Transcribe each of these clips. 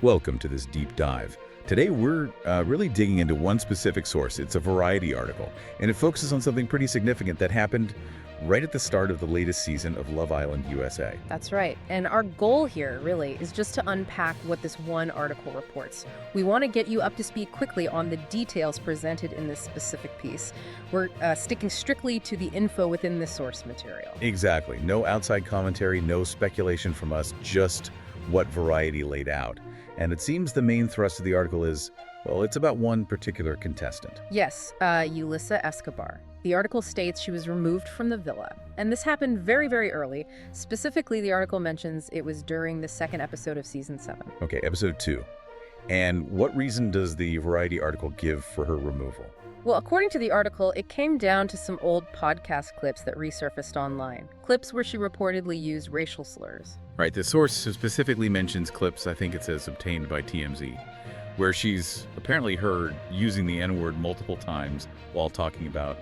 Welcome to this deep dive. Today we're really digging into one specific source. It's a Variety article, and it focuses on something pretty significant that happened right at the start of the latest season of Love Island USA. That's right. And our goal here, really, is just to unpack what this one article reports. We want to get you up to speed quickly on the details presented in this specific piece. We're sticking strictly to the info within the source material. Exactly. No outside commentary, no speculation from us, just what Variety laid out. And it seems the main thrust of the article is, well, it's about one particular contestant. Yes, Yulissa Escobar. The article states she was removed from the villa, and this happened very, very early. Specifically, the article mentions it was during the second episode of Season 7. Okay, episode 2. And what reason does the Variety article give for her removal? Well, according to the article, it came down to some old podcast clips that resurfaced online. Clips where she reportedly used racial slurs. Right, the source specifically mentions clips, I think it says obtained by TMZ, where she's apparently heard using the N-word multiple times while talking about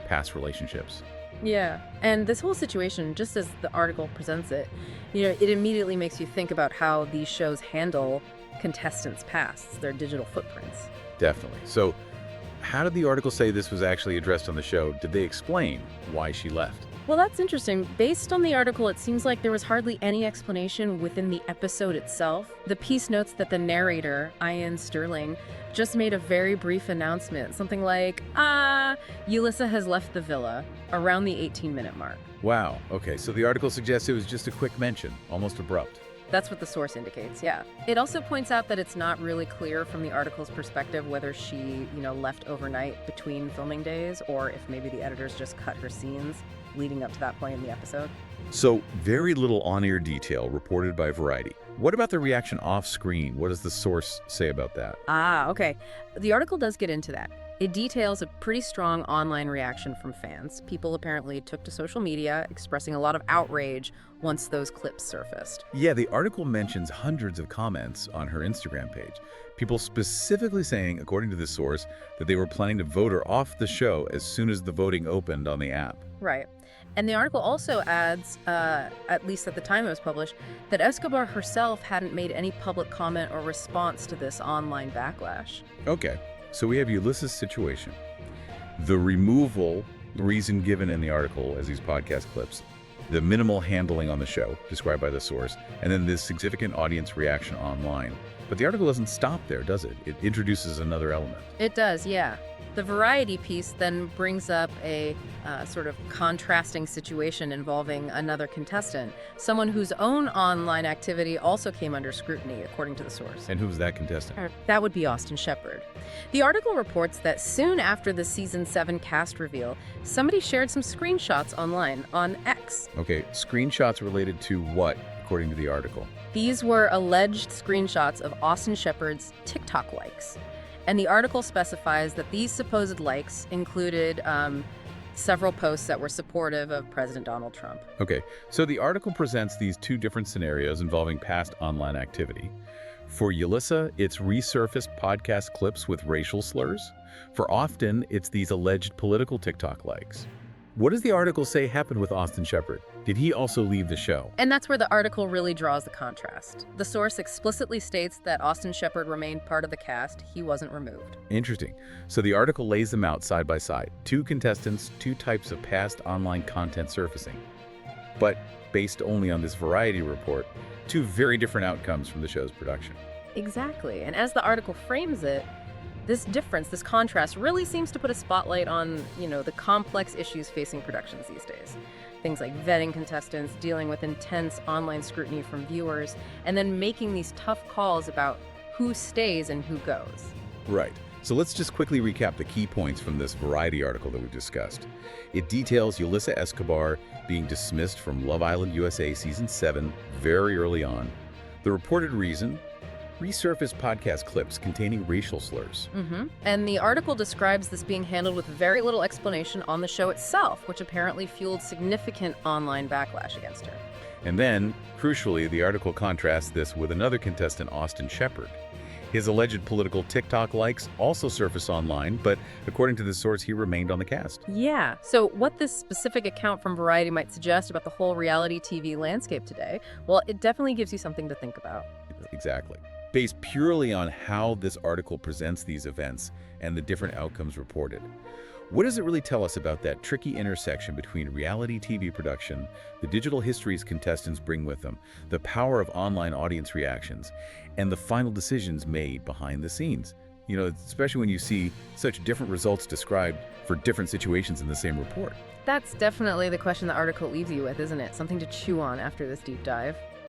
past relationships. Yeah, and this whole situation, just as the article presents it, it immediately makes you think about how these shows handle contestants' pasts, their digital footprints. Definitely. So, how did the article say this was actually addressed on the show? Did they explain why she left? Well, that's interesting. Based on the article, it seems like there was hardly any explanation within the episode itself. The piece notes that the narrator, Ian Sterling, just made a very brief announcement, something like, Yulissa has left the villa, around the 18-minute mark. Wow, okay, so the article suggests it was just a quick mention, almost abrupt. That's what the source indicates, yeah. It also points out that it's not really clear from the article's perspective whether she, left overnight between filming days or if maybe the editors just cut her scenes leading up to that point in the episode. So, very little on-air detail reported by Variety. What about the reaction off-screen? What does the source say about that? Okay. The article does get into that. It details a pretty strong online reaction from fans. People apparently took to social media, expressing a lot of outrage once those clips surfaced. Yeah, the article mentions hundreds of comments on her Instagram page. People specifically saying, according to this source, that they were planning to vote her off the show as soon as the voting opened on the app. Right. And the article also adds, at least at the time it was published, that Escobar herself hadn't made any public comment or response to this online backlash. Okay. So we have Yulissa's situation, the removal reason given in the article as these podcast clips, the minimal handling on the show described by the source, and then this significant audience reaction online. But the article doesn't stop there, does it? It introduces another element. It does, yeah. The Variety piece then brings up a sort of contrasting situation involving another contestant, someone whose own online activity also came under scrutiny, according to the source. And who's that contestant? That would be Shepard. The article reports that soon after the Season 7 cast reveal, somebody shared some screenshots online on X. Okay, screenshots related to what, according to the article? These were alleged screenshots of Shepard's TikTok likes. And the article specifies that these supposed likes included several posts that were supportive of President Donald Trump. Okay, so the article presents these two different scenarios involving past online activity. For Yulissa, it's resurfaced podcast clips with racial slurs. For Ousted, it's these alleged political TikTok likes. What does the article say happened with Shepard? Did he also leave the show? And that's where the article really draws the contrast. The source explicitly states that Shepard remained part of the cast. He wasn't removed. Interesting. So the article lays them out side by side. Two contestants, two types of past online content surfacing. But based only on this Variety report, two very different outcomes from the show's production. Exactly. And as the article frames it, this difference, this contrast, really seems to put a spotlight on, the complex issues facing productions these days. Things like vetting contestants, dealing with intense online scrutiny from viewers, and then making these tough calls about who stays and who goes. Right. So let's just quickly recap the key points from this Variety article that we've discussed. It details Yulissa Escobar being dismissed from Love Island USA Season 7 very early on. The reported reason: resurfaced podcast clips containing racial slurs. And the article describes this being handled with very little explanation on the show itself, which apparently fueled significant online backlash against her. And then, crucially, the article contrasts this with another contestant, Shepard. His alleged political TikTok likes also surface online, but according to the source, he remained on the cast. Yeah. So what this specific account from Variety might suggest about the whole reality TV landscape today, well, it definitely gives you something to think about. Exactly. based purely on how this article presents these events and the different outcomes reported. What does it really tell us about that tricky intersection between reality TV production, the digital histories contestants bring with them, the power of online audience reactions, and the final decisions made behind the scenes? You know, especially when you see such different results described for different situations in the same report. That's definitely the question the article leaves you with, isn't it? Something to chew on after this deep dive.